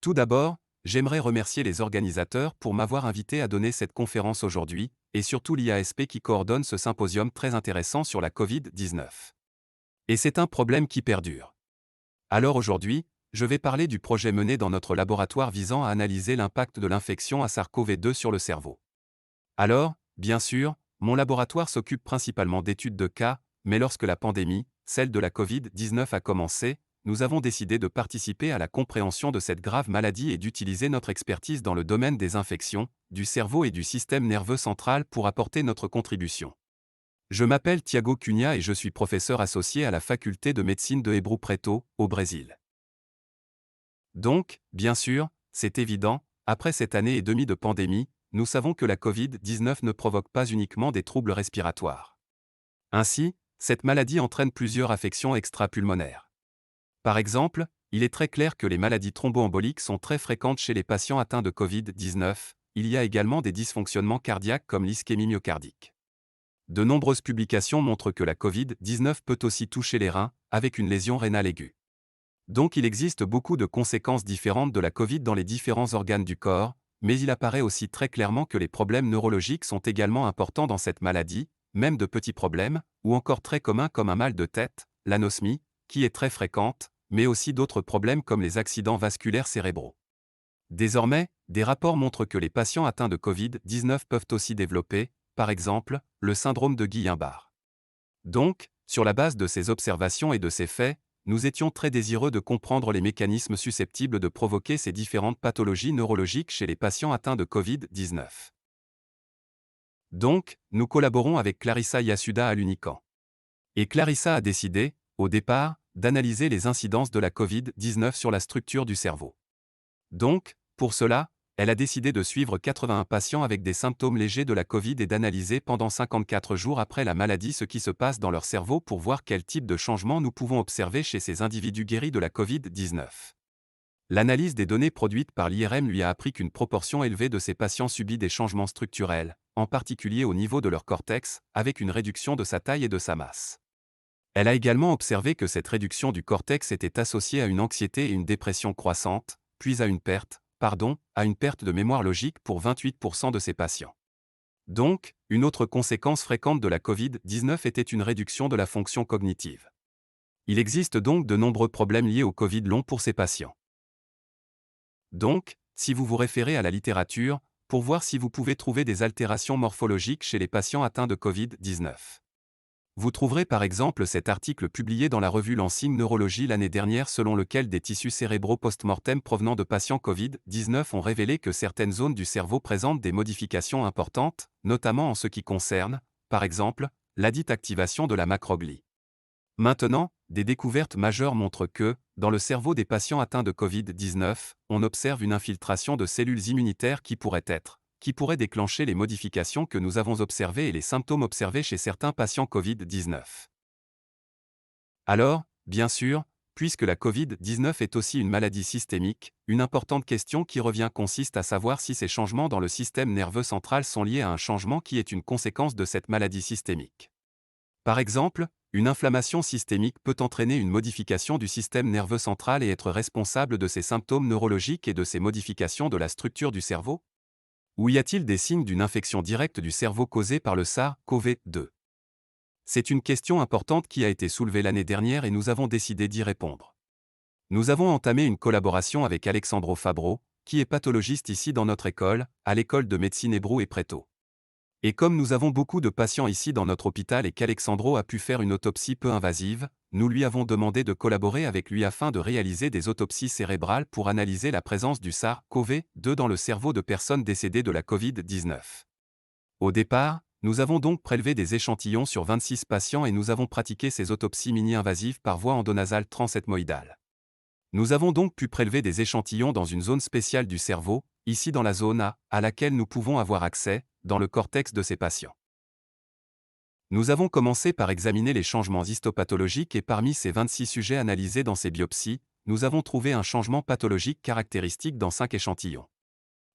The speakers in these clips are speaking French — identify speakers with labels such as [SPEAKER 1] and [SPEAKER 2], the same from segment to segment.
[SPEAKER 1] Tout d'abord, j'aimerais remercier les organisateurs pour m'avoir invité à donner cette conférence aujourd'hui, et surtout l'IASP qui coordonne ce symposium très intéressant sur la Covid-19. Et c'est un problème qui perdure. Alors aujourd'hui, je vais parler du projet mené dans notre laboratoire visant à analyser l'impact de l'infection à SARS-CoV-2 sur le cerveau. Alors, bien sûr, mon laboratoire s'occupe principalement d'études de cas, mais lorsque la pandémie, celle de la Covid-19 a commencé, nous avons décidé de participer à la compréhension de cette grave maladie et d'utiliser notre expertise dans le domaine des infections, du cerveau et du système nerveux central pour apporter notre contribution. Je m'appelle Tiago Cunha et je suis professeur associé à la faculté de médecine de Hebrew Preto, au Brésil. Donc, bien sûr, c'est évident, après cette année et demie de pandémie, nous savons que la Covid-19 ne provoque pas uniquement des troubles respiratoires. Ainsi, cette maladie entraîne plusieurs affections extrapulmonaires. Par exemple, il est très clair que les maladies thromboemboliques sont très fréquentes chez les patients atteints de Covid-19, il y a également des dysfonctionnements cardiaques comme l'ischémie myocardique. De nombreuses publications montrent que la Covid-19 peut aussi toucher les reins, avec une lésion rénale aiguë. Donc il existe beaucoup de conséquences différentes de la Covid dans les différents organes du corps, mais il apparaît aussi très clairement que les problèmes neurologiques sont également importants dans cette maladie, même de petits problèmes, ou encore très communs comme un mal de tête, l'anosmie, qui est très fréquente, mais aussi d'autres problèmes comme les accidents vasculaires cérébraux. Désormais, des rapports montrent que les patients atteints de Covid-19 peuvent aussi développer, par exemple, le syndrome de Guillain-Barré. Donc, sur la base de ces observations et de ces faits, nous étions très désireux de comprendre les mécanismes susceptibles de provoquer ces différentes pathologies neurologiques chez les patients atteints de Covid-19. Donc, nous collaborons avec Clarissa Yasuda à l'Unican. Et Clarissa a décidé, au départ, d'analyser les incidences de la Covid-19 sur la structure du cerveau. Donc, pour cela, elle a décidé de suivre 81 patients avec des symptômes légers de la Covid et d'analyser pendant 54 jours après la maladie ce qui se passe dans leur cerveau pour voir quel type de changement nous pouvons observer chez ces individus guéris de la Covid-19. L'analyse des données produites par l'IRM lui a appris qu'une proportion élevée de ces patients subit des changements structurels, en particulier au niveau de leur cortex, avec une réduction de sa taille et de sa masse. Elle a également observé que cette réduction du cortex était associée à une anxiété et une dépression croissante, puis à une perte de mémoire logique pour 28% de ces patients. Donc, une autre conséquence fréquente de la Covid-19 était une réduction de la fonction cognitive. Il existe donc de nombreux problèmes liés au Covid long pour ces patients. Donc, si vous vous référez à la littérature, pour voir si vous pouvez trouver des altérations morphologiques chez les patients atteints de Covid-19. Vous trouverez par exemple cet article publié dans la revue Lancing Neurology l'année dernière selon lequel des tissus cérébraux post-mortem provenant de patients Covid-19 ont révélé que certaines zones du cerveau présentent des modifications importantes, notamment en ce qui concerne, par exemple, la dite activation de la macroglie. Maintenant, des découvertes majeures montrent que, dans le cerveau des patients atteints de Covid-19, on observe une infiltration de cellules immunitaires qui pourrait déclencher les modifications que nous avons observées et les symptômes observés chez certains patients Covid-19. Alors, bien sûr, puisque la Covid-19 est aussi une maladie systémique, une importante question qui revient consiste à savoir si ces changements dans le système nerveux central sont liés à un changement qui est une conséquence de cette maladie systémique. Par exemple, une inflammation systémique peut entraîner une modification du système nerveux central et être responsable de ces symptômes neurologiques et de ces modifications de la structure du cerveau? Ou y a-t-il des signes d'une infection directe du cerveau causée par le SARS-CoV-2? C'est une question importante qui a été soulevée l'année dernière et nous avons décidé d'y répondre. Nous avons entamé une collaboration avec Alexandro Fabro, qui est pathologiste ici dans notre école, à l'école de médecine Hebrew et Preto. Et comme nous avons beaucoup de patients ici dans notre hôpital et qu'Alexandro a pu faire une autopsie peu invasive, nous lui avons demandé de collaborer avec lui afin de réaliser des autopsies cérébrales pour analyser la présence du SARS-CoV-2 dans le cerveau de personnes décédées de la Covid-19. Au départ, nous avons donc prélevé des échantillons sur 26 patients et nous avons pratiqué ces autopsies mini-invasives par voie endonasale transethmoïdale. Nous avons donc pu prélever des échantillons dans une zone spéciale du cerveau, ici dans la zone A, à laquelle nous pouvons avoir accès, dans le cortex de ces patients. Nous avons commencé par examiner les changements histopathologiques et parmi ces 26 sujets analysés dans ces biopsies, nous avons trouvé un changement pathologique caractéristique dans 5 échantillons.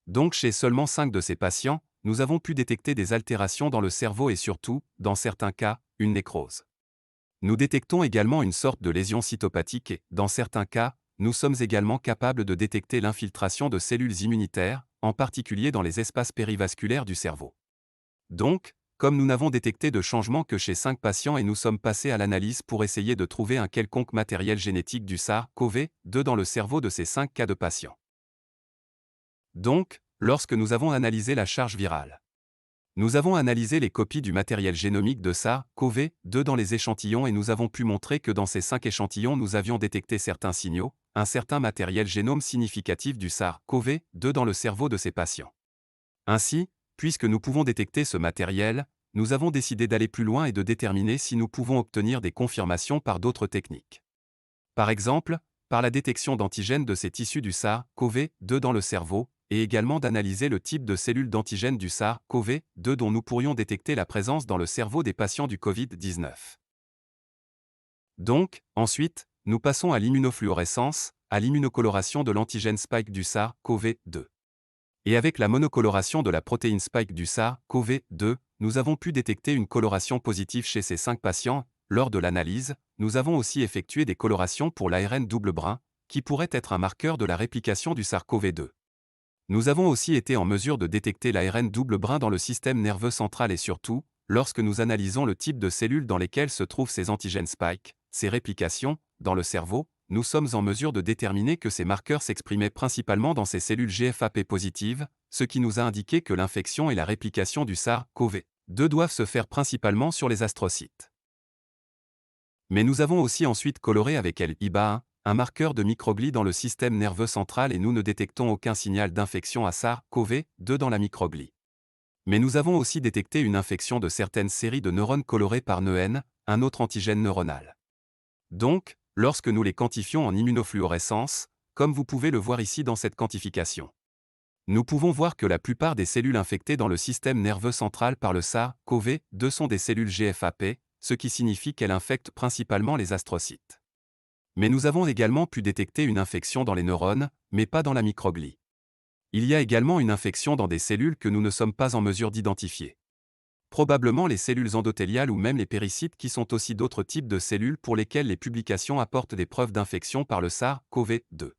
[SPEAKER 1] Donc chez seulement 5 de ces patients, nous avons pu détecter des altérations dans le cerveau et surtout, dans certains cas, une nécrose. Nous détectons également une sorte de lésion cytopathique et, dans certains cas, nous sommes également capables de détecter l'infiltration de cellules immunitaires, en particulier dans les espaces périvasculaires du cerveau. Donc, comme nous n'avons détecté de changement que chez 5 patients et nous sommes passés à l'analyse pour essayer de trouver un quelconque matériel génétique du SARS-CoV-2 dans le cerveau de ces 5 cas de patients. Donc, lorsque nous avons analysé la charge virale, nous avons analysé les copies du matériel génomique de SARS-CoV-2 dans les échantillons et nous avons pu montrer que dans ces 5 échantillons nous avions détecté certains signaux, un certain matériel génome significatif du SARS-CoV-2 dans le cerveau de ces patients. Ainsi, puisque nous pouvons détecter ce matériel, nous avons décidé d'aller plus loin et de déterminer si nous pouvons obtenir des confirmations par d'autres techniques. Par exemple, par la détection d'antigènes de ces tissus du SARS-CoV-2 dans le cerveau, et également d'analyser le type de cellules d'antigènes du SARS-CoV-2 dont nous pourrions détecter la présence dans le cerveau des patients du Covid-19. Donc, ensuite, nous passons à l'immunofluorescence, à l'immunocoloration de l'antigène spike du SARS-CoV-2. Et avec la monocoloration de la protéine spike du SARS-CoV-2, nous avons pu détecter une coloration positive chez ces 5 patients. Lors de l'analyse, nous avons aussi effectué des colorations pour l'ARN double brin, qui pourrait être un marqueur de la réplication du SARS-CoV-2. Nous avons aussi été en mesure de détecter l'ARN double brin dans le système nerveux central et surtout, lorsque nous analysons le type de cellules dans lesquelles se trouvent ces antigènes spike, ces réplications, dans le cerveau, nous sommes en mesure de déterminer que ces marqueurs s'exprimaient principalement dans ces cellules GFAP positives, ce qui nous a indiqué que l'infection et la réplication du SARS-CoV-2 doivent se faire principalement sur les astrocytes. Mais nous avons aussi ensuite coloré avec LIBA1, un marqueur de microglie dans le système nerveux central et nous ne détectons aucun signal d'infection à SARS-CoV-2 dans la microglie. Mais nous avons aussi détecté une infection de certaines séries de neurones colorés par NEN, un autre antigène neuronal. Donc, lorsque nous les quantifions en immunofluorescence, comme vous pouvez le voir ici dans cette quantification, nous pouvons voir que la plupart des cellules infectées dans le système nerveux central par le SARS-CoV-2 sont des cellules GFAP, ce qui signifie qu'elles infectent principalement les astrocytes. Mais nous avons également pu détecter une infection dans les neurones, mais pas dans la microglie. Il y a également une infection dans des cellules que nous ne sommes pas en mesure d'identifier. Probablement les cellules endothéliales ou même les péricytes qui sont aussi d'autres types de cellules pour lesquelles les publications apportent des preuves d'infection par le SARS-CoV-2.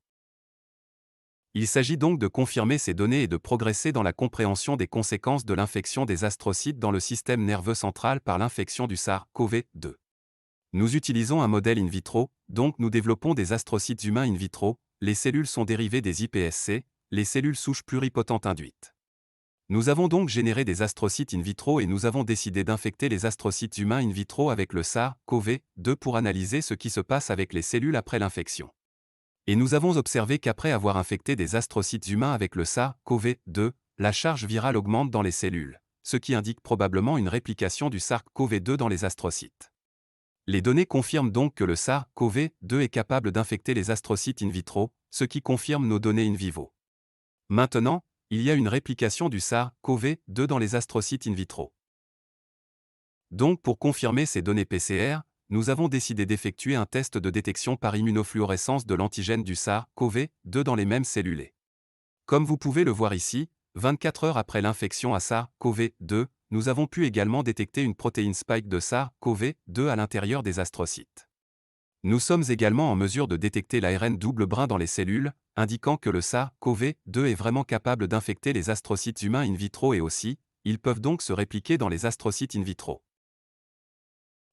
[SPEAKER 1] Il s'agit donc de confirmer ces données et de progresser dans la compréhension des conséquences de l'infection des astrocytes dans le système nerveux central par l'infection du SARS-CoV-2. Nous utilisons un modèle in vitro, donc nous développons des astrocytes humains in vitro, les cellules sont dérivées des iPSC, les cellules souches pluripotentes induites. Nous avons donc généré des astrocytes in vitro et nous avons décidé d'infecter les astrocytes humains in vitro avec le SARS-CoV-2 pour analyser ce qui se passe avec les cellules après l'infection. Et nous avons observé qu'après avoir infecté des astrocytes humains avec le SARS-CoV-2, la charge virale augmente dans les cellules, ce qui indique probablement une réplication du SARS-CoV-2 dans les astrocytes. Les données confirment donc que le SARS-CoV-2 est capable d'infecter les astrocytes in vitro, ce qui confirme nos données in vivo. Maintenant, il y a une réplication du SARS-CoV-2 dans les astrocytes in vitro. Donc pour confirmer ces données PCR, nous avons décidé d'effectuer un test de détection par immunofluorescence de l'antigène du SARS-CoV-2 dans les mêmes cellules. Comme vous pouvez le voir ici, 24 heures après l'infection à SARS-CoV-2, nous avons pu également détecter une protéine spike de SARS-CoV-2 à l'intérieur des astrocytes. Nous sommes également en mesure de détecter l'ARN double brin dans les cellules, indiquant que le SARS-CoV-2 est vraiment capable d'infecter les astrocytes humains in vitro et aussi, ils peuvent donc se répliquer dans les astrocytes in vitro.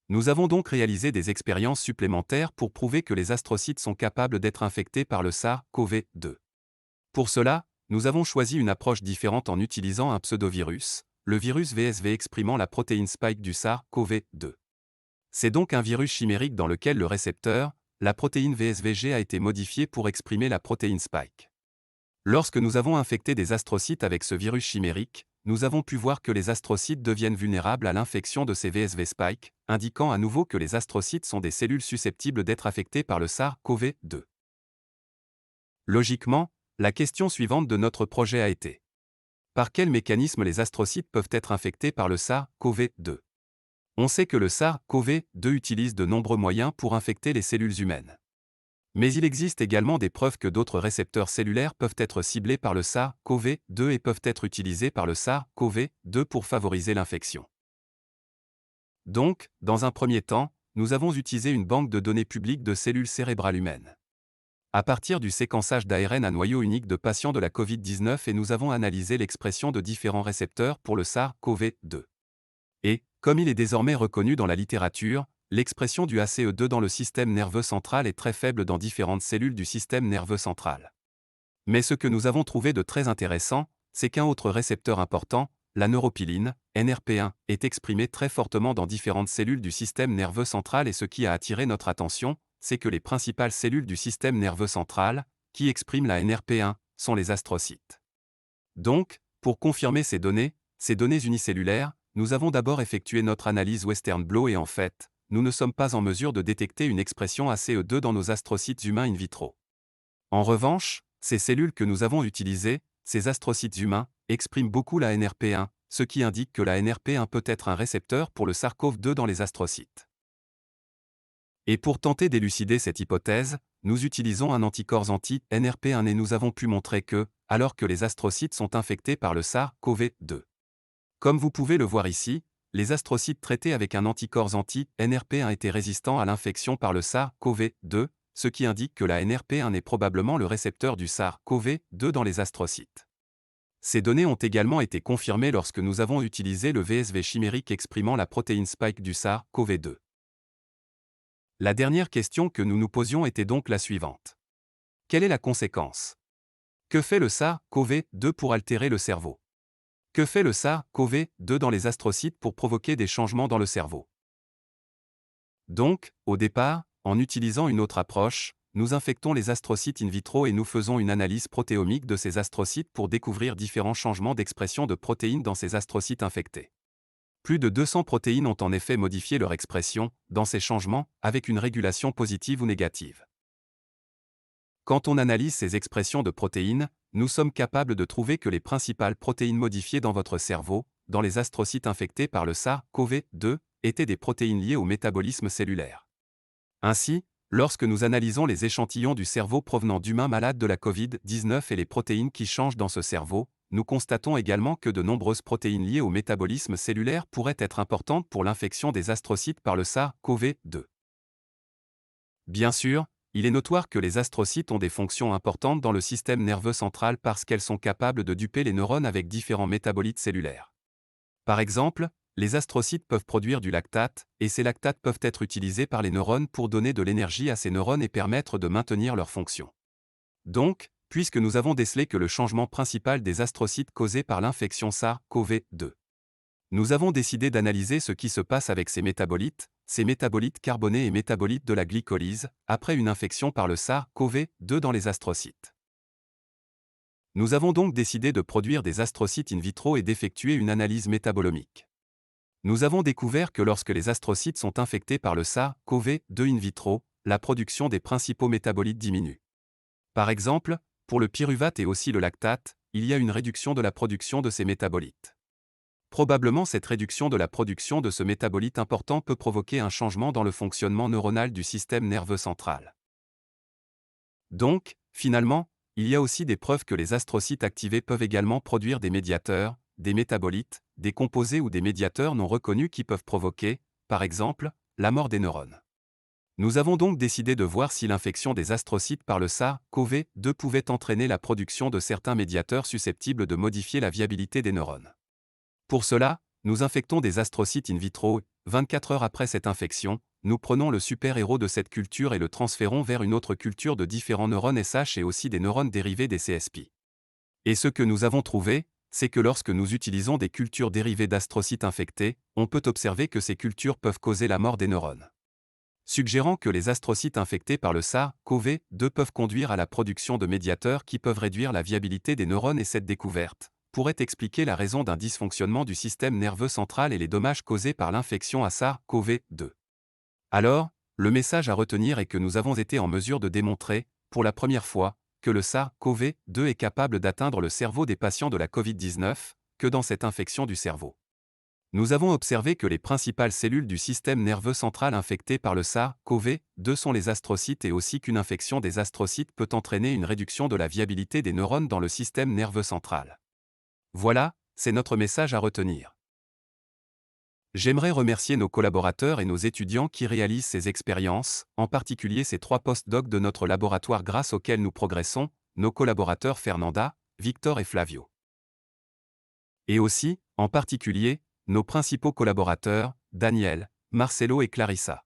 [SPEAKER 1] Nous avons donc réalisé des expériences supplémentaires pour prouver que les astrocytes sont capables d'être infectés par le SARS-CoV-2. Pour cela, nous avons choisi une approche différente en utilisant un pseudovirus, le virus VSV exprimant la protéine spike du SARS-CoV-2. C'est donc un virus chimérique dans lequel le récepteur, la protéine VSVG a été modifié pour exprimer la protéine spike. Lorsque nous avons infecté des astrocytes avec ce virus chimérique, nous avons pu voir que les astrocytes deviennent vulnérables à l'infection de ces VSV spike, indiquant à nouveau que les astrocytes sont des cellules susceptibles d'être affectées par le SARS-CoV-2. Logiquement, la question suivante de notre projet a été: par quel mécanisme les astrocytes peuvent être infectés par le SARS-CoV-2? On sait que le SARS-CoV-2 utilise de nombreux moyens pour infecter les cellules humaines. Mais il existe également des preuves que d'autres récepteurs cellulaires peuvent être ciblés par le SARS-CoV-2 et peuvent être utilisés par le SARS-CoV-2 pour favoriser l'infection. Donc, dans un premier temps, nous avons utilisé une banque de données publiques de cellules cérébrales humaines. à partir du séquençage d'ARN à noyau unique de patients de la COVID-19 et nous avons analysé l'expression de différents récepteurs pour le SARS-CoV-2. Et, comme il est désormais reconnu dans la littérature, l'expression du ACE2 dans le système nerveux central est très faible dans différentes cellules du système nerveux central. Mais ce que nous avons trouvé de très intéressant, c'est qu'un autre récepteur important, la neuropiline, NRP1, est exprimé très fortement dans différentes cellules du système nerveux central et ce qui a attiré notre attention, c'est que les principales cellules du système nerveux central, qui expriment la NRP1, sont les astrocytes. Donc, pour confirmer ces données unicellulaires, nous avons d'abord effectué notre analyse Western blot et en fait, nous ne sommes pas en mesure de détecter une expression ACE2 dans nos astrocytes humains in vitro. En revanche, ces cellules que nous avons utilisées, ces astrocytes humains, expriment beaucoup la NRP1, ce qui indique que la NRP1 peut être un récepteur pour le SARS-CoV-2 dans les astrocytes. Et pour tenter d'élucider cette hypothèse, nous utilisons un anticorps anti-NRP1 et nous avons pu montrer que, alors que les astrocytes sont infectés par le SARS-CoV-2. Comme vous pouvez le voir ici, les astrocytes traités avec un anticorps anti-NRP1 étaient résistants à l'infection par le SARS-CoV-2, ce qui indique que la NRP1 est probablement le récepteur du SARS-CoV-2 dans les astrocytes. Ces données ont également été confirmées lorsque nous avons utilisé le VSV chimérique exprimant la protéine spike du SARS-CoV-2. La dernière question que nous nous posions était donc la suivante. Quelle est la conséquence? Que fait le SARS-CoV-2 pour altérer le cerveau? Que fait le SARS-CoV-2 dans les astrocytes pour provoquer des changements dans le cerveau? Donc, au départ, en utilisant une autre approche, nous infectons les astrocytes in vitro et nous faisons une analyse protéomique de ces astrocytes pour découvrir différents changements d'expression de protéines dans ces astrocytes infectés. Plus de 200 protéines ont en effet modifié leur expression, dans ces changements, avec une régulation positive ou négative. Quand on analyse ces expressions de protéines, nous sommes capables de trouver que les principales protéines modifiées dans votre cerveau, dans les astrocytes infectés par le SARS-CoV-2, étaient des protéines liées au métabolisme cellulaire. Ainsi, lorsque nous analysons les échantillons du cerveau provenant d'humains malades de la COVID-19 et les protéines qui changent dans ce cerveau, nous constatons également que de nombreuses protéines liées au métabolisme cellulaire pourraient être importantes pour l'infection des astrocytes par le SARS-CoV-2. Bien sûr, il est notoire que les astrocytes ont des fonctions importantes dans le système nerveux central parce qu'elles sont capables de duper les neurones avec différents métabolites cellulaires. Par exemple, les astrocytes peuvent produire du lactate, et ces lactates peuvent être utilisés par les neurones pour donner de l'énergie à ces neurones et permettre de maintenir leur fonction. Donc, puisque nous avons décelé que le changement principal des astrocytes causé par l'infection SARS-CoV-2, nous avons décidé d'analyser ce qui se passe avec ces métabolites carbonés et métabolites de la glycolyse, après une infection par le SARS-CoV-2 dans les astrocytes. Nous avons donc décidé de produire des astrocytes in vitro et d'effectuer une analyse métabolomique. Nous avons découvert que lorsque les astrocytes sont infectés par le SARS-CoV-2 in vitro, la production des principaux métabolites diminue. Par exemple, pour le pyruvate et aussi le lactate, il y a une réduction de la production de ces métabolites. Probablement cette réduction de la production de ce métabolite important peut provoquer un changement dans le fonctionnement neuronal du système nerveux central. Donc, finalement, il y a aussi des preuves que les astrocytes activés peuvent également produire des médiateurs, des métabolites, des composés ou des médiateurs non reconnus qui peuvent provoquer, par exemple, la mort des neurones. Nous avons donc décidé de voir si l'infection des astrocytes par le SARS-CoV-2 pouvait entraîner la production de certains médiateurs susceptibles de modifier la viabilité des neurones. Pour cela, nous infectons des astrocytes in vitro. 24 heures après cette infection, nous prenons le super-héros de cette culture et le transférons vers une autre culture de différents neurones SH et aussi des neurones dérivés des CSP. Et ce que nous avons trouvé, c'est que lorsque nous utilisons des cultures dérivées d'astrocytes infectés, on peut observer que ces cultures peuvent causer la mort des neurones. Suggérant que les astrocytes infectés par le SARS-CoV-2 peuvent conduire à la production de médiateurs qui peuvent réduire la viabilité des neurones et cette découverte pourrait expliquer la raison d'un dysfonctionnement du système nerveux central et les dommages causés par l'infection à SARS-CoV-2. Alors, le message à retenir est que nous avons été en mesure de démontrer, pour la première fois, que le SARS-CoV-2 est capable d'atteindre le cerveau des patients de la COVID-19, que dans cette infection du cerveau. Nous avons observé que les principales cellules du système nerveux central infectées par le SARS-CoV-2 sont les astrocytes et aussi qu'une infection des astrocytes peut entraîner une réduction de la viabilité des neurones dans le système nerveux central. Voilà, c'est notre message à retenir. J'aimerais remercier nos collaborateurs et nos étudiants qui réalisent ces expériences, en particulier ces 3 post-docs de notre laboratoire grâce auxquels nous progressons, nos collaborateurs Fernanda, Victor et Flavio. Et aussi, en particulier, nos principaux collaborateurs, Daniel, Marcelo et Clarissa.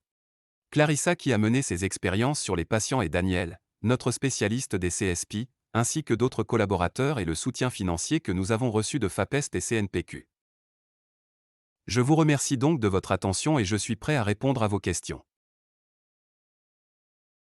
[SPEAKER 1] Clarissa qui a mené ses expériences sur les patients et Daniel, notre spécialiste des CSP, ainsi que d'autres collaborateurs et le soutien financier que nous avons reçu de FAPEST et CNPq. Je vous remercie donc de votre attention et je suis prêt à répondre à vos questions.